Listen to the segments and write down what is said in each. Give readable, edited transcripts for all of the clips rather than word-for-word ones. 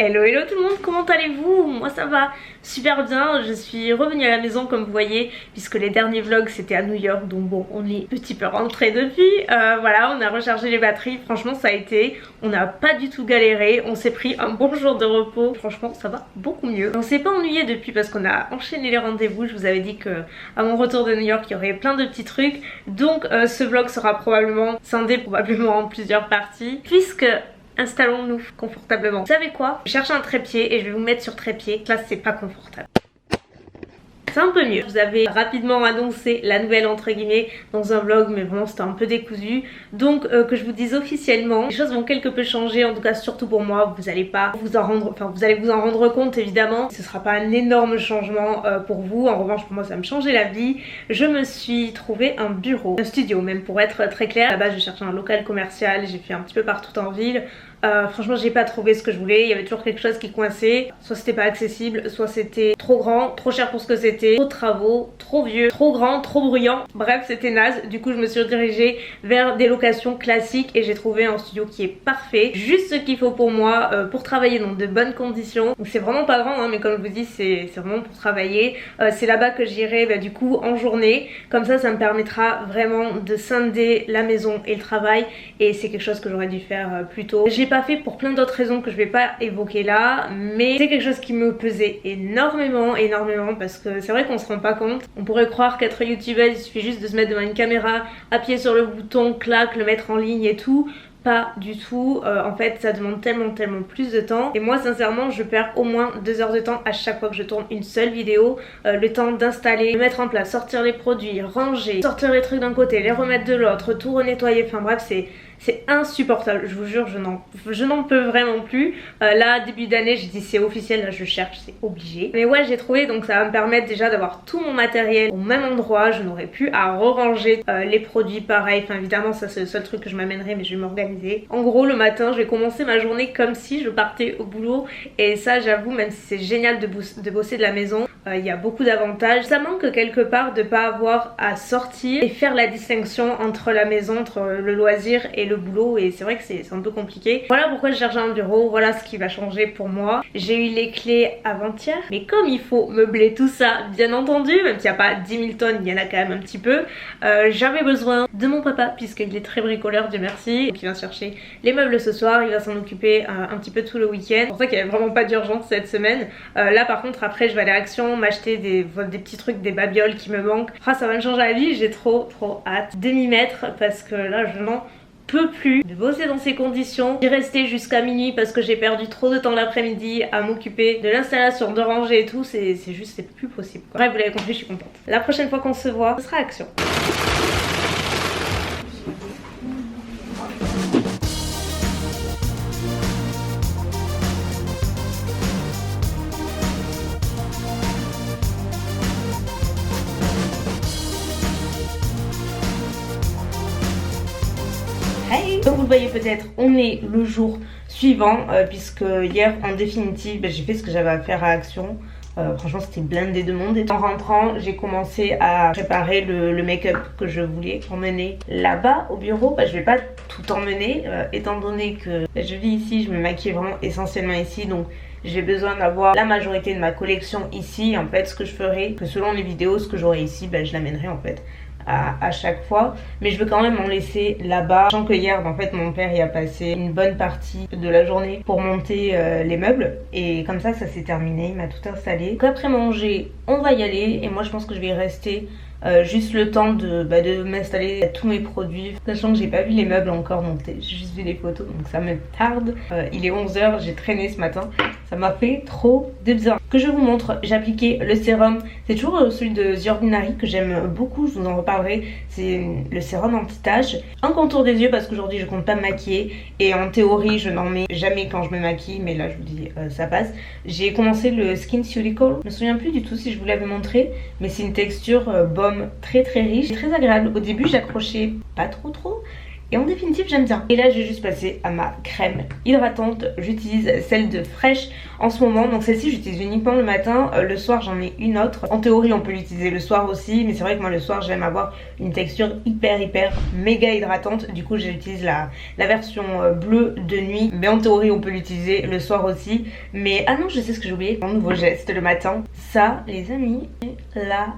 Hello hello tout le monde, comment allez-vous? Moi ça va super bien, je suis revenue à la maison comme vous voyez, puisque les derniers vlogs c'était à New York, donc bon on est un petit peu rentré depuis. Voilà, on a rechargé les batteries, franchement ça a été, on n'a pas du tout galéré, on s'est pris un bon jour de repos, franchement ça va beaucoup mieux. On s'est pas ennuyé depuis parce qu'on a enchaîné les rendez-vous, je vous avais dit que à mon retour de New York il y aurait plein de petits trucs, donc ce vlog sera probablement scindé en plusieurs parties, puisque installons-nous confortablement. Vous savez quoi? Je cherche un trépied et je vais vous mettre sur trépied. Là c'est pas confortable. C'est un peu mieux. Je vous avais rapidement annoncé la nouvelle entre guillemets dans un vlog, mais vraiment c'était un peu décousu. Donc que je vous dise officiellement, les choses vont quelque peu changer, en tout cas surtout pour moi. Vous allez pas vous en rendre, enfin vous allez vous en rendre compte évidemment. Ce sera pas un énorme changement pour vous. En revanche pour moi ça me changeait la vie. Je me suis trouvé un bureau, un studio même pour être très clair. Là-bas je cherchais un local commercial, j'ai fait un petit peu partout en ville. Franchement j'ai pas trouvé ce que je voulais, il y avait toujours quelque chose qui coinçait, soit c'était pas accessible, soit c'était trop grand, trop cher pour ce que c'était, trop de travaux, trop vieux, trop grand, trop bruyant, bref c'était naze. Du coup je me suis redirigée vers des locations classiques et j'ai trouvé un studio qui est parfait, juste ce qu'il faut pour moi pour travailler dans de bonnes conditions. Donc c'est vraiment pas grand hein, mais comme je vous dis c'est vraiment pour travailler. C'est là-bas que j'irai du coup en journée, comme ça me permettra vraiment de scinder la maison et le travail, et c'est quelque chose que j'aurais dû faire plus tôt. J'ai pas fait pour plein d'autres raisons que je vais pas évoquer là, mais c'est quelque chose qui me pesait énormément parce que c'est vrai qu'on se rend pas compte. On pourrait croire qu'être youtubeuse il suffit juste de se mettre devant une caméra, appuyer sur le bouton, clac, le mettre en ligne et tout. Pas du tout, en fait ça demande tellement plus de temps, et moi sincèrement je perds au moins 2 heures de temps à chaque fois que je tourne une seule vidéo. Le temps d'installer, de mettre en place, sortir les produits, ranger, sortir les trucs d'un côté, les remettre de l'autre, tout renettoyer, enfin bref c'est insupportable, je vous jure je n'en peux vraiment plus. Là début d'année j'ai dit c'est officiel, là je cherche, c'est obligé. Mais ouais j'ai trouvé, donc ça va me permettre déjà d'avoir tout mon matériel au même endroit, je n'aurai plus à ranger les produits pareil, enfin évidemment ça c'est le seul truc que je m'amènerai mais je vais m'organiser. En gros le matin je vais commencer ma journée comme si je partais au boulot, et ça j'avoue même si c'est génial de bosser de la maison, il y a beaucoup d'avantages. Ça manque quelque part de pas avoir à sortir et faire la distinction entre la maison, entre le loisir et le boulot, et c'est vrai que c'est un peu compliqué. Voilà pourquoi je cherche un bureau, voilà ce qui va changer pour moi. J'ai eu les clés avant-hier, mais comme il faut meubler tout ça bien entendu, même s'il n'y a pas 10 000 tonnes, il y en a quand même un petit peu, j'avais besoin de mon papa puisqu'il est très bricoleur, Dieu merci, donc il vient chercher les meubles ce soir, il va s'en occuper un petit peu tout le week-end. C'est pour ça qu'il n'y avait vraiment pas d'urgence cette semaine. Là par contre après je vais aller à Action m'acheter des petits trucs, des babioles qui me manquent. Ah, ça va me changer la vie, j'ai trop hâte de m'y mettre parce que là je n'en peux plus de bosser dans ces conditions, d'y rester jusqu'à minuit parce que j'ai perdu trop de temps l'après-midi à m'occuper de l'installation, de ranger et tout, c'est juste c'est plus possible quoi. Bref vous l'avez compris, je suis contente. La prochaine fois qu'on se voit ce sera Action. Hey. Comme vous le voyez peut-être, on est le jour suivant puisque hier en définitive j'ai fait ce que j'avais à faire à Action. Franchement c'était blindé de monde, et en rentrant j'ai commencé à préparer le make-up que je voulais emmener là-bas au bureau. Je vais pas tout emmener étant donné que je vis ici, je me maquille vraiment essentiellement ici, donc j'ai besoin d'avoir la majorité de ma collection ici. En fait ce que je ferai, que selon les vidéos, ce que j'aurai ici, je l'amènerai en fait à chaque fois, mais je veux quand même en laisser là-bas, sachant que hier en fait mon père y a passé une bonne partie de la journée pour monter les meubles, et comme ça s'est terminé, il m'a tout installé. Donc après manger on va y aller, et moi je pense que je vais y rester juste le temps de m'installer tous mes produits, sachant que j'ai pas vu les meubles encore, donc j'ai juste vu les photos, donc ça me tarde. Il est 11 h, j'ai traîné ce matin, ça m'a fait trop de bien. Que je vous montre, j'ai appliqué le sérum, c'est toujours celui de The Ordinary que j'aime beaucoup, je vous en reparlerai. C'est le sérum anti-tache, un contour des yeux parce qu'aujourd'hui je compte pas me maquiller, et en théorie je n'en mets jamais quand je me maquille, mais là je vous dis ça passe. J'ai commencé le Skin Cuticle, je me souviens plus du tout si je vous l'avais montré, mais c'est une texture baume très riche, très agréable. Au début j'accrochais pas trop, Et en définitive j'aime bien. Et là je vais juste passer à ma crème hydratante. J'utilise celle de Fresh en ce moment. Donc celle-ci j'utilise uniquement le matin. Le soir j'en ai une autre. En théorie on peut l'utiliser le soir aussi, mais c'est vrai que moi le soir j'aime avoir une texture hyper méga hydratante. Du coup j'utilise la version bleue de nuit, mais en théorie on peut l'utiliser le soir aussi. Mais ah non, je sais ce que j'ai oublié, mon nouveau geste le matin. Ça les amis, la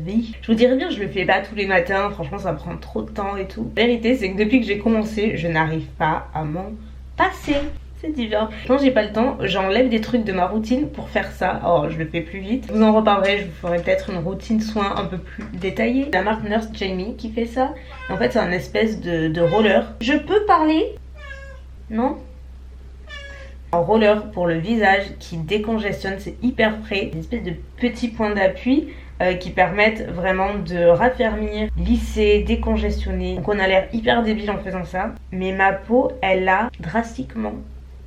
vie. Je vous dirais bien, je le fais pas tous les matins, franchement ça prend trop de temps et tout. La vérité c'est que depuis que j'ai commencé, je n'arrive pas à m'en passer. C'est divin. Quand j'ai pas le temps, j'enlève des trucs de ma routine pour faire ça. Oh, je le fais plus vite. Je vous en reparlerai, je vous ferai peut-être une routine soin un peu plus détaillée. La marque Nurse Jamie qui fait ça. En fait, c'est un espèce de roller. Je peux parler? Non? Un roller pour le visage qui décongestionne, c'est hyper frais. Une espèce de petits points d'appui qui permettent vraiment de raffermir, lisser, décongestionner. Donc on a l'air hyper débile en faisant ça. Mais ma peau, elle a drastiquement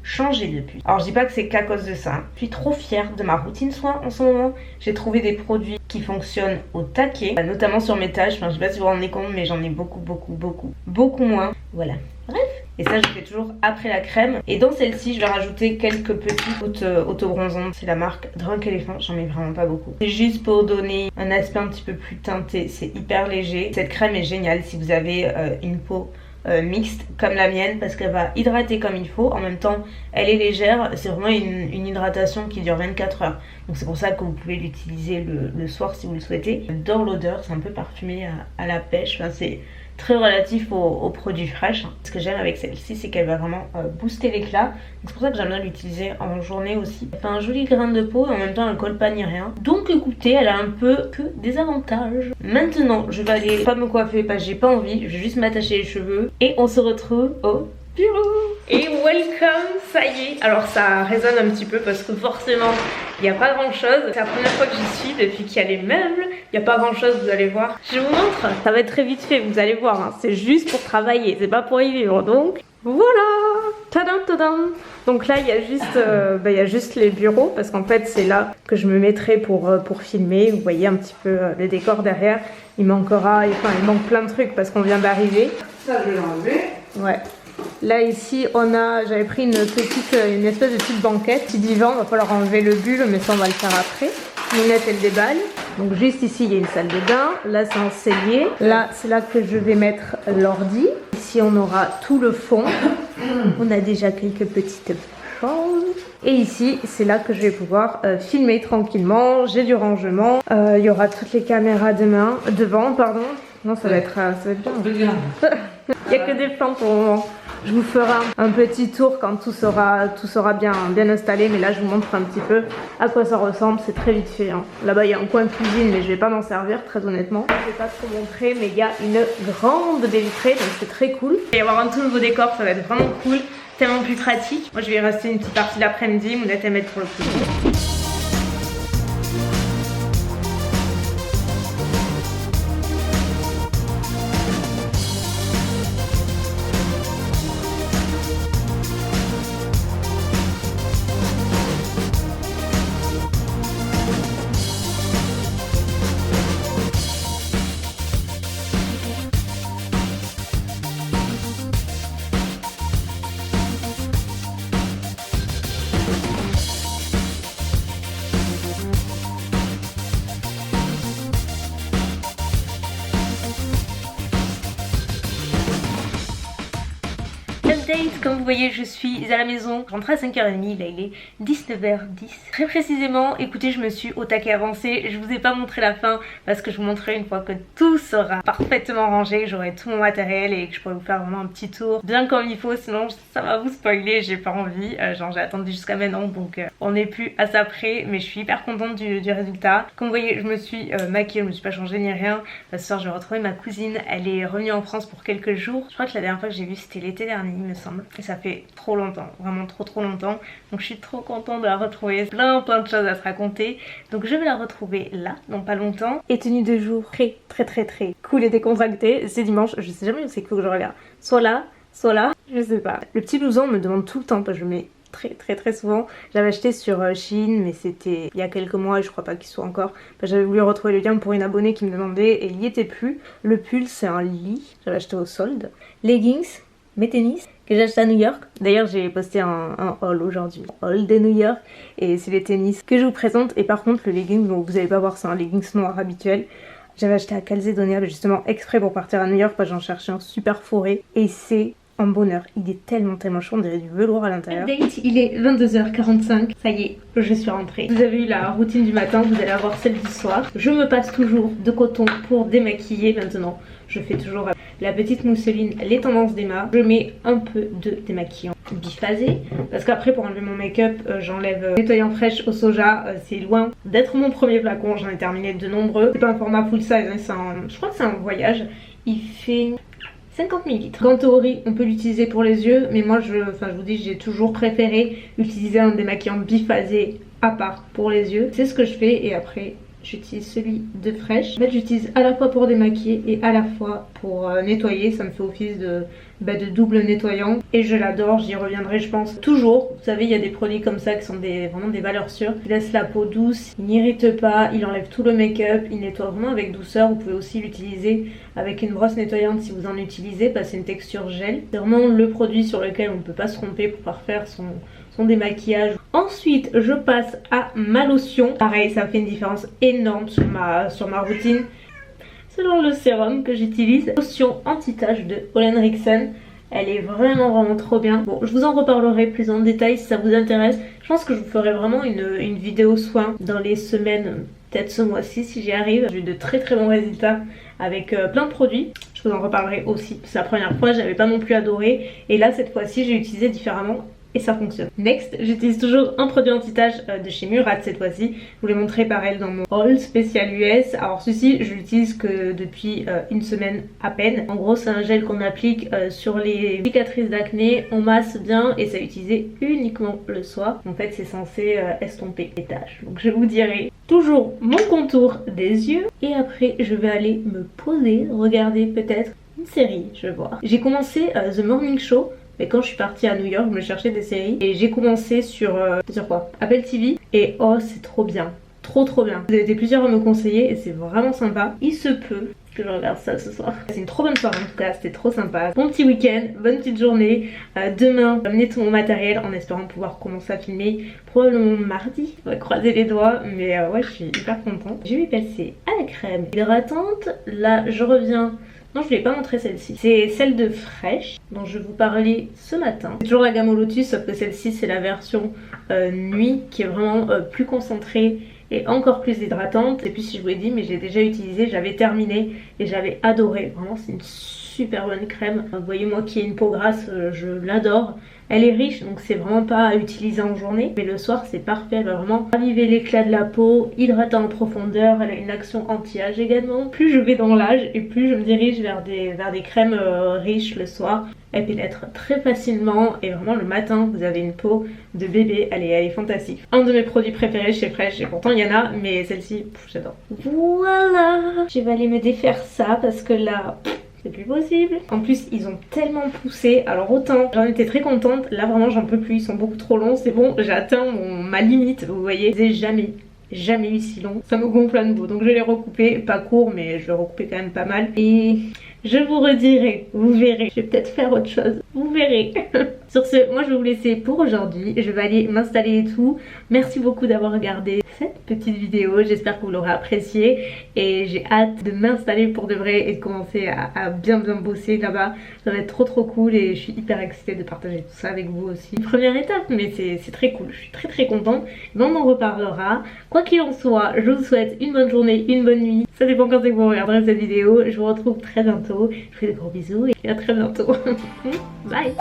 changé depuis. Alors je dis pas que c'est qu'à cause de ça. Je suis trop fière de ma routine soin en ce moment. J'ai trouvé des produits qui fonctionnent au taquet, notamment sur mes taches. Enfin je sais pas si vous vous rendez compte, mais j'en ai beaucoup moins. Voilà. Bref. Et ça je fais toujours après la crème. Et dans celle-ci je vais rajouter quelques petites auto-bronzantes. C'est la marque Drunk Elephant, j'en mets vraiment pas beaucoup. C'est juste pour donner un aspect un petit peu plus teinté. C'est hyper léger. Cette crème est géniale si vous avez une peau mixte comme la mienne, parce qu'elle va hydrater comme il faut. En même temps elle est légère. C'est vraiment une hydratation qui dure 24 heures. Donc c'est pour ça que vous pouvez l'utiliser le soir si vous le souhaitez. J'adore l'odeur, c'est un peu parfumé à la pêche. Enfin c'est très relatif aux produits fraîches. Ce que j'aime avec celle-ci, c'est qu'elle va vraiment booster l'éclat. C'est pour ça que j'aime bien l'utiliser en journée aussi. Elle fait un joli grain de peau et en même temps elle colle pas ni rien. Donc écoutez, elle a un peu que des avantages. Maintenant, je vais aller pas me coiffer parce que j'ai pas envie. Je vais juste m'attacher les cheveux et on se retrouve au bureau. Et welcome, ça y est. Alors ça résonne un petit peu parce que forcément il n'y a pas grand chose. C'est la première fois que j'y suis depuis qu'il y a les meubles. Il n'y a pas grand chose, vous allez voir. Je vous montre, ça va être très vite fait, vous allez voir, hein. C'est juste pour travailler, c'est pas pour y vivre. Donc voilà, tadam tadam. Donc là il y a juste les bureaux, parce qu'en fait c'est là que je me mettrai pour filmer. Vous voyez un petit peu le décor derrière. Il manque plein de trucs parce qu'on vient d'arriver. Ça je vais l'enlever. Ouais. Là ici j'avais pris une espèce de petite banquette, petit divan, il va falloir enlever le bulle mais ça on va le faire après. Minette elle déballe. Donc juste ici il y a une salle de bain, là c'est un cellier, là c'est là que je vais mettre l'ordi. Ici on aura tout le fond, on a déjà quelques petites choses. Et ici c'est là que je vais pouvoir filmer tranquillement, j'ai du rangement, il y aura toutes les caméras devant, pardon. Non ça va être bien. Il n'y a que des plantes pour le moment. Je vous ferai un petit tour quand tout sera bien installé. Mais là, je vous montre un petit peu à quoi ça ressemble. C'est très vite fait. Hein. Là-bas, il y a un coin de cuisine, mais je vais pas m'en servir, très honnêtement. Je vais pas trop montrer, mais il y a une grande baie vitrée, donc c'est très cool. Il va y avoir un tout nouveau décor, ça va être vraiment cool. Tellement plus pratique. Moi, je vais y rester une petite partie de l'après-midi. Mounette à mettre pour le coup. Comme vous voyez, je suis à la maison, je rentre à 5h30, là il est 19h10. Très précisément, écoutez, je me suis au taquet avancé, je vous ai pas montré la fin parce que je vous montrerai une fois que tout sera parfaitement rangé, que j'aurai tout mon matériel et que je pourrai vous faire vraiment un petit tour bien comme il faut, sinon ça va vous spoiler, j'ai pas envie, genre j'ai attendu jusqu'à maintenant donc on n'est plus à ça près, mais je suis hyper contente du résultat. Comme vous voyez, je me suis maquillée, je me suis pas changée ni rien. Ce soir je vais retrouver ma cousine, elle est revenue en France pour quelques jours. Je crois que la dernière fois que j'ai vu c'était l'été dernier il me semble. Et ça fait trop longtemps, vraiment trop longtemps. Donc je suis trop contente de la retrouver, plein de choses à se raconter. Donc je vais la retrouver là, dans pas longtemps. Et tenue de jour très cool et décontractée. C'est dimanche, je sais jamais où c'est que je regarde. Soit là, je sais pas. Le petit blouson me demande tout le temps parce que je mets très souvent. J'avais acheté sur Shein mais c'était il y a quelques mois et je crois pas qu'il soit encore. Enfin, j'avais voulu retrouver le lien pour une abonnée qui me demandait et il y était plus. Le pull c'est un lit, j'avais acheté au solde. Leggings, mes tennis que j'ai acheté à New York. D'ailleurs j'ai posté un haul aujourd'hui, haul de New York, et c'est les tennis que je vous présente. Et par contre le legging, donc vous allez pas voir, c'est un leggings noir habituel. J'avais acheté à Calzedonia justement exprès pour partir à New York parce que j'en cherchais un super fourré et c'est un bonheur. Il est tellement chaud, on dirait du velours à l'intérieur. Update, il est 22h45, ça y est, je suis rentrée. Vous avez eu la routine du matin, vous allez avoir celle du soir. Je me passe toujours de coton pour démaquiller maintenant. Je fais toujours la petite mousseline, les tendances d'Emma. Je mets un peu de démaquillant biphasé parce qu'après pour enlever mon make-up j'enlève nettoyant fraîche au soja. C'est loin d'être mon premier flacon, j'en ai terminé de nombreux. C'est pas un format full size, hein, je crois que c'est un voyage. Il fait 50 ml. Quant au riz, on peut l'utiliser pour les yeux, mais moi je vous dis, j'ai toujours préféré utiliser un démaquillant biphasé à part pour les yeux. C'est ce que je fais et après j'utilise celui de Fresh. En fait j'utilise à la fois pour démaquiller et à la fois pour nettoyer. Ça me fait office de double nettoyant et je l'adore, j'y reviendrai je pense toujours. Vous savez il y a des produits comme ça qui sont vraiment des valeurs sûres. Il laisse la peau douce, il n'irrite pas, il enlève tout le make-up, il nettoie vraiment avec douceur. Vous pouvez aussi l'utiliser avec une brosse nettoyante si vous en utilisez parce que c'est une texture gel. C'est vraiment le produit sur lequel on ne peut pas se tromper pour parfaire son démaquillage. Ensuite je passe à ma lotion. Pareil ça fait une différence énorme sur ma routine. Selon le sérum que j'utilise, lotion anti-tache de Ole Henriksen. Elle est vraiment trop bien. Bon, je vous en reparlerai plus en détail si ça vous intéresse. Je pense que je vous ferai vraiment une vidéo soin dans les semaines, peut-être ce mois-ci si j'y arrive. J'ai eu de très bons résultats avec plein de produits. Je vous en reparlerai aussi. C'est la première fois, j'avais pas non plus adoré. Et là, cette fois-ci, j'ai utilisé différemment. Et ça fonctionne. Next, j'utilise toujours un produit anti-tache de chez Murat cette fois-ci. Je vous l'ai montré pareil dans mon haul spécial US. Alors celui-ci, je l'utilise que depuis une semaine à peine. En gros, c'est un gel qu'on applique sur les cicatrices d'acné. On masse bien et ça est utilisé uniquement le soir. En fait, c'est censé estomper les taches. Donc je vous dirai toujours mon contour des yeux. Et après, je vais aller me poser, regarder peut-être une série, je vais voir. J'ai commencé The Morning Show. Mais quand je suis partie à New York, je me cherchais des séries et j'ai commencé sur quoi, Apple TV, et oh c'est trop bien, trop bien. Vous avez été plusieurs à me conseiller et c'est vraiment sympa. Il se peut que je regarde ça ce soir. C'est une trop bonne soirée en tout cas, c'était trop sympa. Bon petit week-end, bonne petite journée. Demain, je vais amener tout mon matériel en espérant pouvoir commencer à filmer probablement mardi. On va croiser les doigts, mais ouais je suis hyper contente. Je vais passer à la crème hydratante. Là je reviens. Non, je ne vous ai pas montré celle-ci. C'est celle de Fresh dont je vous parlais ce matin. C'est toujours la gamme au lotus, sauf que celle-ci c'est la version nuit qui est vraiment plus concentrée et encore plus hydratante. Je sais plus si je vous l'ai dit, mais j'ai déjà utilisé, j'avais terminé et j'avais adoré. Vraiment, c'est une super bonne crème. Vous voyez, moi qui ai une peau grasse, je l'adore. Elle est riche, donc c'est vraiment pas à utiliser en journée, mais le soir c'est parfait. Elle va vraiment raviver l'éclat de la peau, hydrater en profondeur. Elle a une action anti-âge également. Plus je vais dans l'âge et plus je me dirige vers des crèmes riches le soir. Elle pénètre très facilement et vraiment le matin vous avez une peau de bébé, elle est fantastique. Un de mes produits préférés chez Fresh, et pourtant il y en a, mais celle-ci j'adore. Voilà, je vais aller me défaire ça parce que là c'est plus possible. En plus ils ont tellement poussé, alors autant j'en étais très contente, là vraiment j'en peux plus, ils sont beaucoup trop longs, c'est bon, j'ai atteint ma limite, vous voyez. Je les ai jamais eu si long, ça me gonfle à nouveau, donc je vais les recouper, pas court mais je vais recouper quand même pas mal. Et je vous redirai, vous verrez, je vais peut-être faire autre chose, vous verrez. Sur ce, moi je vais vous laisser pour aujourd'hui, je vais aller m'installer et tout. Merci beaucoup d'avoir regardé cette petite vidéo, j'espère que vous l'aurez appréciée et j'ai hâte de m'installer pour de vrai et de commencer à bien bosser là-bas. Ça va être trop cool et je suis hyper excitée de partager tout ça avec vous aussi. Une première étape, mais c'est très cool, je suis très contente, mais on en reparlera. Quoi qu'il en soit, je vous souhaite une bonne journée, une bonne nuit, ça dépend quand c'est que vous regarderez cette vidéo. Je vous retrouve très bientôt, je vous fais de gros bisous et à très bientôt. Bye.